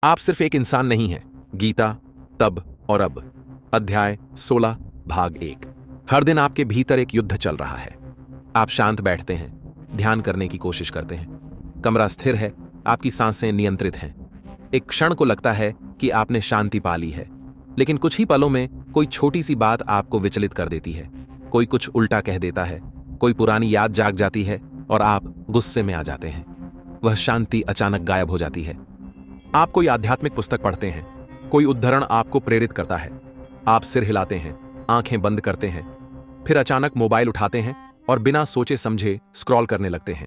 आप सिर्फ एक इंसान नहीं हैं। गीता, तब और अब, अध्याय 16, भाग 1। हर दिन आपके भीतर एक युद्ध चल रहा है। आप शांत बैठते हैं, ध्यान करने की कोशिश करते हैं। कमरा स्थिर है, आपकी सांसें नियंत्रित हैं। एक क्षण को लगता है कि आपने शांति पा ली है, लेकिन कुछ ही पलों में कोई छोटी सी बात आपको विचलित कर देती है। कोई कुछ उल्टा कह देता है, कोई पुरानी याद जाग जाती है और आप गुस्से में आ जाते हैं। वह शांति अचानक गायब हो जाती है। आप कोई आध्यात्मिक पुस्तक पढ़ते हैं, कोई उद्धरण आपको प्रेरित करता है। आप सिर हिलाते हैं, आंखें बंद करते हैं, फिर अचानक मोबाइल उठाते हैं और बिना सोचे समझे स्क्रॉल करने लगते हैं।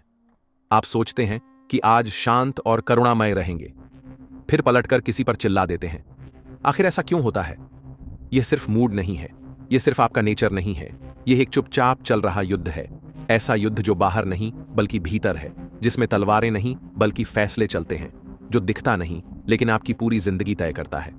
आप सोचते हैं कि आज शांत और करुणामय रहेंगे, फिर पलटकर किसी पर चिल्ला देते हैं। आखिर ऐसा क्यों होता है? यह सिर्फ मूड नहीं है, यह सिर्फ आपका नेचर नहीं है। यह एक चुपचाप चल रहा युद्ध है। ऐसा युद्ध जो बाहर नहीं बल्कि भीतर है, जिसमें तलवारें नहीं बल्कि फैसले चलते हैं, जो दिखता नहीं लेकिन आपकी पूरी जिंदगी तय करता है।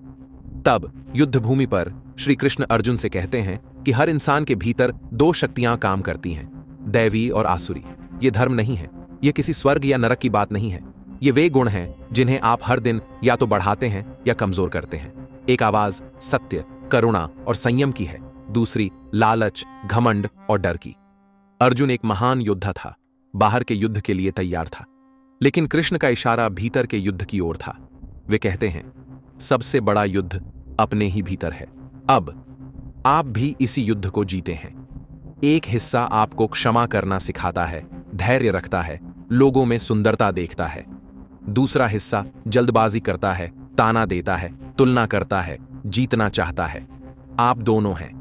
तब युद्ध भूमि पर श्री कृष्ण अर्जुन से कहते हैं कि हर इंसान के भीतर दो शक्तियां काम करती हैं, दैवी और आसुरी। ये धर्म नहीं है, ये किसी स्वर्ग या नरक की बात नहीं है। ये वे गुण हैं जिन्हें आप हर दिन या तो बढ़ाते हैं या कमजोर करते हैं। एक आवाज सत्य, करुणा और संयम की है, दूसरी लालच, घमंड और डर की। अर्जुन एक महान योद्धा था, बाहर के युद्ध के लिए तैयार था, लेकिन कृष्ण का इशारा भीतर के युद्ध की ओर था। वे कहते हैं, सबसे बड़ा युद्ध अपने ही भीतर है। अब आप भी इसी युद्ध को जीते हैं। एक हिस्सा आपको क्षमा करना सिखाता है, धैर्य रखता है, लोगों में सुंदरता देखता है। दूसरा हिस्सा जल्दबाजी करता है, ताना देता है, तुलना करता है, जीतना चाहता है। आप दोनों हैं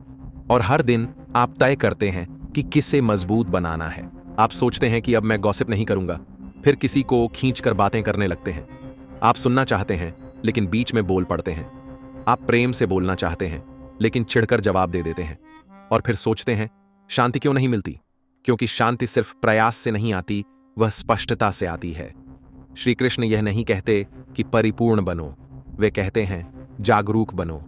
और हर दिन आप तय करते हैं कि किसे मजबूत बनाना है। आप सोचते हैं कि अब मैं गॉसिप नहीं करूंगा, फिर किसी को खींचकर बातें करने लगते हैं। आप सुनना चाहते हैं लेकिन बीच में बोल पड़ते हैं। आप प्रेम से बोलना चाहते हैं लेकिन चिढ़कर जवाब दे देते हैं। और फिर सोचते हैं, शांति क्यों नहीं मिलती? क्योंकि शांति सिर्फ प्रयास से नहीं आती, वह स्पष्टता से आती है। श्री कृष्ण यह नहीं कहते कि परिपूर्ण बनो, वे कहते हैं जागरूक बनो।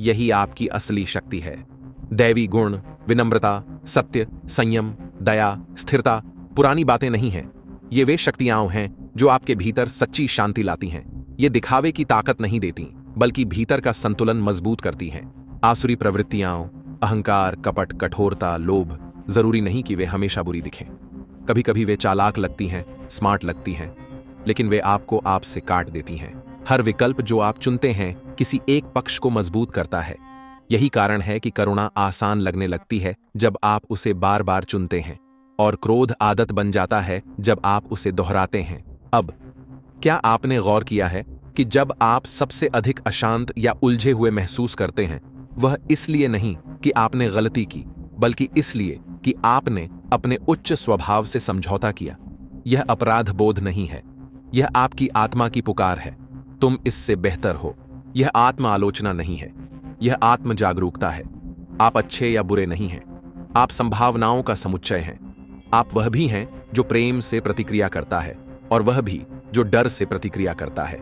यही आपकी असली शक्ति है। दैवी गुण, विनम्रता, सत्य, संयम, दया, स्थिरता पुरानी बातें नहीं हैं। ये वे शक्तियां हैं जो आपके भीतर सच्ची शांति लाती हैं। ये दिखावे की ताकत नहीं देती, बल्कि भीतर का संतुलन मजबूत करती हैं। आसुरी प्रवृत्तियां, अहंकार, कपट, कठोरता, लोभ, जरूरी नहीं कि वे हमेशा बुरी दिखें। कभी कभी वे चालाक लगती हैं, स्मार्ट लगती हैं, लेकिन वे आपको आपसे काट देती हैं। हर विकल्प जो आप चुनते हैं किसी एक पक्ष को मजबूत करता है। यही कारण है कि करुणा आसान लगने लगती है जब आप उसे बार बार चुनते हैं, और क्रोध आदत बन जाता है जब आप उसे दोहराते हैं। अब क्या आपने गौर किया है कि जब आप सबसे अधिक अशांत या उलझे हुए महसूस करते हैं, वह इसलिए नहीं कि आपने गलती की, बल्कि इसलिए कि आपने अपने उच्च स्वभाव से समझौता किया। यह अपराध बोध नहीं है, यह आपकी आत्मा की पुकार है। तुम इससे बेहतर हो। यह आत्म आलोचना नहीं है, यह आत्म जागरूकता है। आप अच्छे या बुरे नहीं हैं, आप संभावनाओं का समुच्चय हैं। आप वह भी हैं जो प्रेम से प्रतिक्रिया करता है, और वह भी जो डर से प्रतिक्रिया करता है।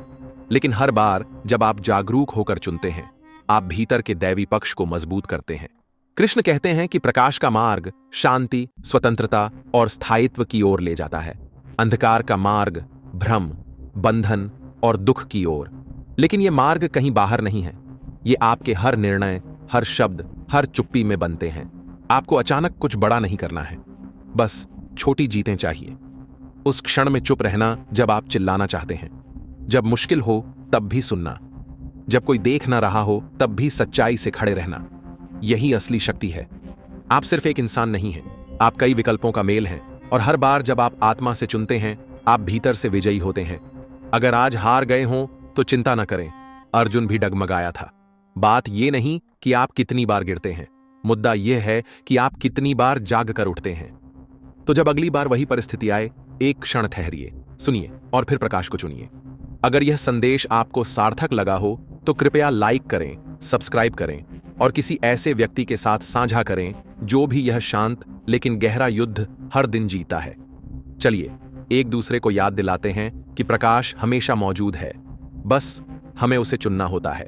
लेकिन हर बार जब आप जागरूक होकर चुनते हैं, आप भीतर के दैवी पक्ष को मजबूत करते हैं। कृष्ण कहते हैं कि प्रकाश का मार्ग शांति, स्वतंत्रता और स्थायित्व की ओर ले जाता है। अंधकार का मार्ग भ्रम, बंधन और दुख की ओर। लेकिन यह मार्ग कहीं बाहर नहीं है, ये आपके हर निर्णय, हर शब्द, हर चुप्पी में बनते हैं। आपको अचानक कुछ बड़ा नहीं करना है, बस छोटी जीतें चाहिए। उस क्षण में चुप रहना जब आप चिल्लाना चाहते हैं, जब मुश्किल हो तब भी सुनना, जब कोई देख ना रहा हो तब भी सच्चाई से खड़े रहना। यही असली शक्ति है। आप सिर्फ एक इंसान नहीं हैं, आप कई विकल्पों का मेल हैं, और हर बार जब आप आत्मा से चुनते हैं, आप भीतर से विजयी होते हैं। अगर आज हार गए हों तो चिंता न करें, अर्जुन भी डगमगाया था। बात यह नहीं कि आप कितनी बार गिरते हैं, मुद्दा यह है कि आप कितनी बार जाग कर उठते हैं। तो जब अगली बार वही परिस्थिति आए, एक क्षण ठहरिए, सुनिए और फिर प्रकाश को चुनिए। अगर यह संदेश आपको सार्थक लगा हो तो कृपया लाइक करें, सब्सक्राइब करें और किसी ऐसे व्यक्ति के साथ साझा करें जो भी यह शांत लेकिन गहरा युद्ध हर दिन जीता है। चलिए एक दूसरे को याद दिलाते हैं कि प्रकाश हमेशा मौजूद है, बस हमें उसे चुनना होता है।